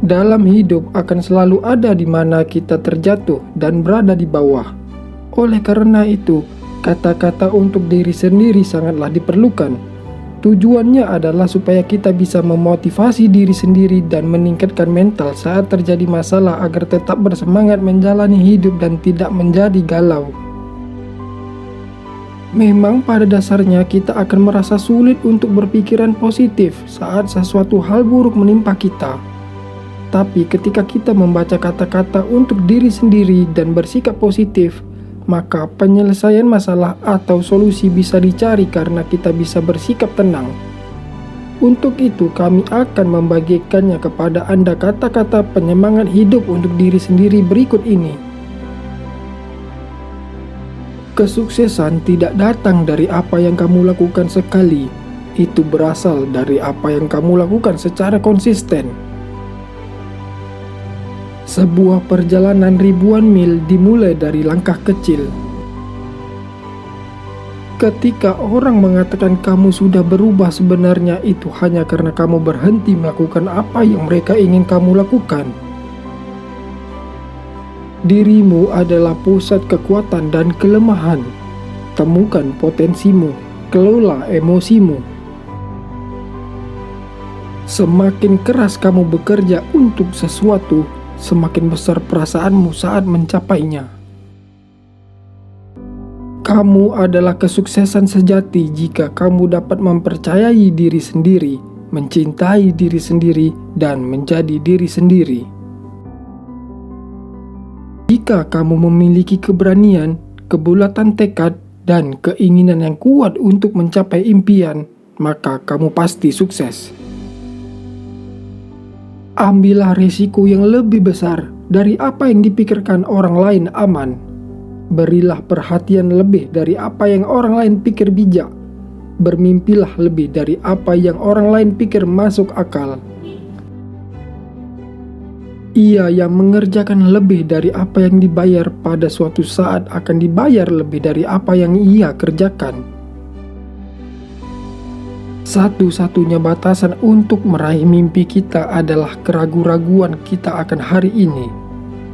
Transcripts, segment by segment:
Dalam hidup akan selalu ada di mana kita terjatuh dan berada di bawah. Oleh karena itu, kata-kata untuk diri sendiri sangatlah diperlukan. Tujuannya adalah supaya kita bisa memotivasi diri sendiri dan meningkatkan mental saat terjadi masalah agar tetap bersemangat menjalani hidup dan tidak menjadi galau. Memang pada dasarnya kita akan merasa sulit untuk berpikiran positif saat sesuatu hal buruk menimpa kita. Tapi ketika kita membaca kata-kata untuk diri sendiri dan bersikap positif, maka penyelesaian masalah atau solusi bisa dicari karena kita bisa bersikap tenang. Untuk itu kami akan membagikannya kepada Anda kata-kata penyemangat hidup untuk diri sendiri berikut ini. Kesuksesan tidak datang dari apa yang kamu lakukan sekali, itu berasal dari apa yang kamu lakukan secara konsisten. Sebuah perjalanan ribuan mil dimulai dari langkah kecil. Ketika orang mengatakan kamu sudah berubah, sebenarnya itu hanya karena kamu berhenti melakukan apa yang mereka ingin kamu lakukan. Dirimu adalah pusat kekuatan dan kelemahan. Temukan potensimu, kelola emosimu. Semakin keras kamu bekerja untuk sesuatu, semakin besar perasaanmu saat mencapainya. Kamu adalah kesuksesan sejati jika kamu dapat mempercayai diri sendiri, mencintai diri sendiri, dan menjadi diri sendiri. Jika kamu memiliki keberanian, kebulatan tekad, dan keinginan yang kuat untuk mencapai impian, maka kamu pasti sukses. Ambillah risiko yang lebih besar dari apa yang dipikirkan orang lain aman. Berilah perhatian lebih dari apa yang orang lain pikir bijak. Bermimpilah lebih dari apa yang orang lain pikir masuk akal. Ia yang mengerjakan lebih dari apa yang dibayar pada suatu saat akan dibayar lebih dari apa yang ia kerjakan. Satu-satunya batasan untuk meraih mimpi kita adalah keraguan-raguan kita akan hari ini.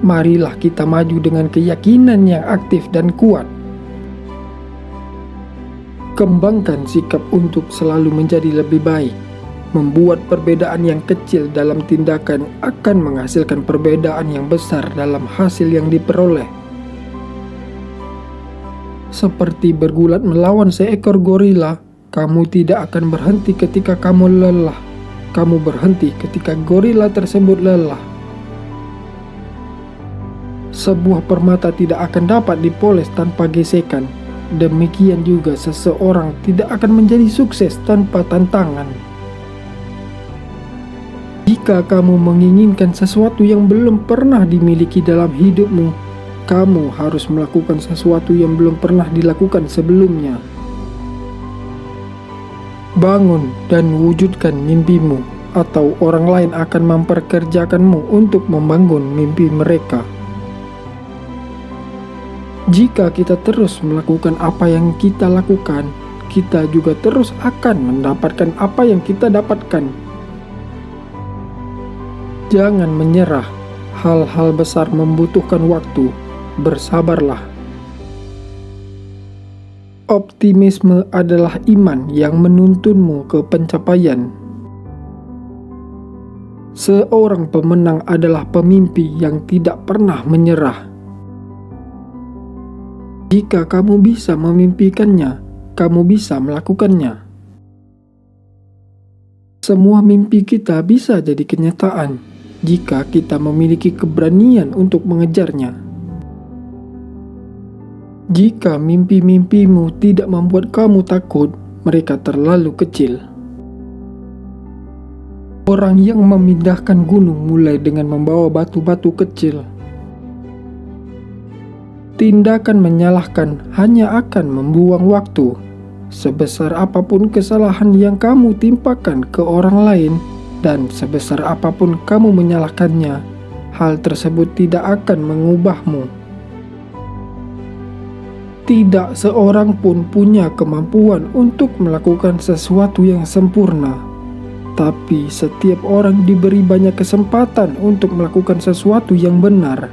Marilah kita maju dengan keyakinan yang aktif dan kuat. Kembangkan sikap untuk selalu menjadi lebih baik. Membuat perbedaan yang kecil dalam tindakan akan menghasilkan perbedaan yang besar dalam hasil yang diperoleh. Seperti bergulat melawan seekor gorila, kamu tidak akan berhenti ketika kamu lelah. Kamu berhenti ketika gorila tersebut lelah. Sebuah permata tidak akan dapat dipoles tanpa gesekan. Demikian juga seseorang tidak akan menjadi sukses tanpa tantangan. Jika kamu menginginkan sesuatu yang belum pernah dimiliki dalam hidupmu, kamu harus melakukan sesuatu yang belum pernah dilakukan sebelumnya. Bangun dan wujudkan mimpimu, atau orang lain akan memperkerjakanmu untuk membangun mimpi mereka. Jika kita terus melakukan apa yang kita lakukan, kita juga terus akan mendapatkan apa yang kita dapatkan. Jangan menyerah, hal-hal besar membutuhkan waktu, bersabarlah. Optimisme adalah iman yang menuntunmu ke pencapaian. Seorang pemenang adalah pemimpi yang tidak pernah menyerah. Jika kamu bisa memimpikannya, kamu bisa melakukannya. Semua mimpi kita bisa jadi kenyataan jika kita memiliki keberanian untuk mengejarnya. Jika mimpi-mimpimu tidak membuat kamu takut, mereka terlalu kecil. Orang yang memindahkan gunung mulai dengan membawa batu-batu kecil. Tindakan menyalahkan hanya akan membuang waktu. Sebesar apapun kesalahan yang kamu timpakan ke orang lain, dan sebesar apapun kamu menyalahkannya, hal tersebut tidak akan mengubahmu. Tidak seorang pun punya kemampuan untuk melakukan sesuatu yang sempurna. Tapi setiap orang diberi banyak kesempatan untuk melakukan sesuatu yang benar.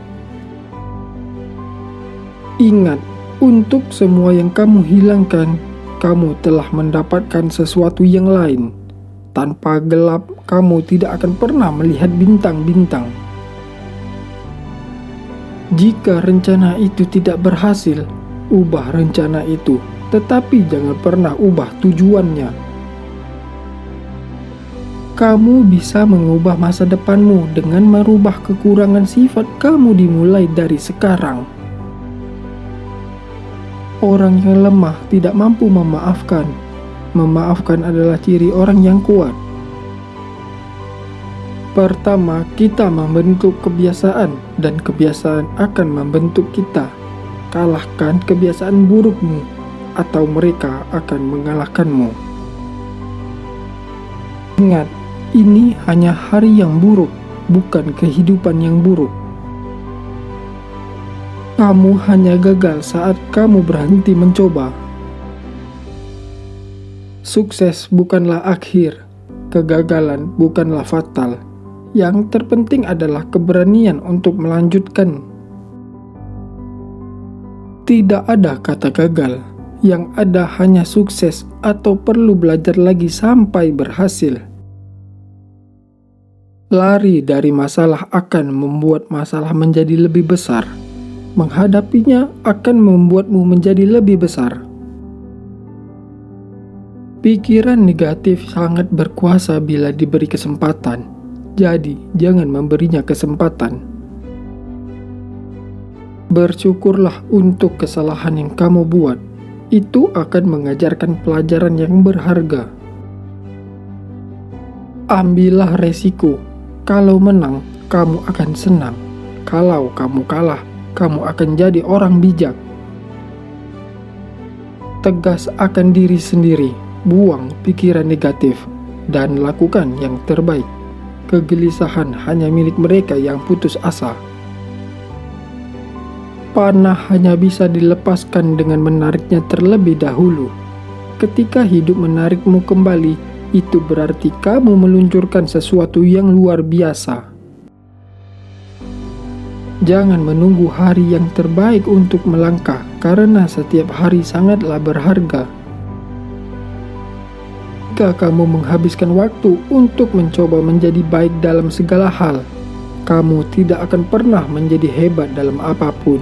Ingat, untuk semua yang kamu hilangkan, kamu telah mendapatkan sesuatu yang lain. Tanpa gelap, kamu tidak akan pernah melihat bintang-bintang. Jika rencana itu tidak berhasil, ubah rencana itu, tetapi jangan pernah ubah tujuannya. Kamu bisa mengubah masa depanmu dengan merubah kekurangan sifat kamu dimulai dari sekarang. Orang yang lemah tidak mampu memaafkan. Memaafkan adalah ciri orang yang kuat. Pertama, kita membentuk kebiasaan, dan kebiasaan akan membentuk kita. Kalahkan kebiasaan burukmu, atau mereka akan mengalahkanmu. Ingat, ini hanya hari yang buruk, bukan kehidupan yang buruk. Kamu hanya gagal saat kamu berhenti mencoba. Sukses bukanlah akhir, kegagalan bukanlah fatal. Yang terpenting adalah keberanian untuk melanjutkan. Tidak ada kata gagal, yang ada hanya sukses atau perlu belajar lagi sampai berhasil. Lari dari masalah akan membuat masalah menjadi lebih besar. Menghadapinya akan membuatmu menjadi lebih besar. Pikiran negatif sangat berkuasa bila diberi kesempatan. Jadi, jangan memberinya kesempatan. Bersyukurlah untuk kesalahan yang kamu buat. Itu akan mengajarkan pelajaran yang berharga. Ambillah resiko. Kalau menang, kamu akan senang. Kalau kamu kalah, kamu akan jadi orang bijak. Tegas akan diri sendiri. Buang pikiran negatif dan lakukan yang terbaik. Kegelisahan hanya milik mereka yang putus asa. Panah hanya bisa dilepaskan dengan menariknya terlebih dahulu. Ketika hidup menarikmu kembali, itu berarti kamu meluncurkan sesuatu yang luar biasa. Jangan menunggu hari yang terbaik untuk melangkah, karena setiap hari sangatlah berharga. Jika kamu menghabiskan waktu untuk mencoba menjadi baik dalam segala hal, kamu tidak akan pernah menjadi hebat dalam apapun.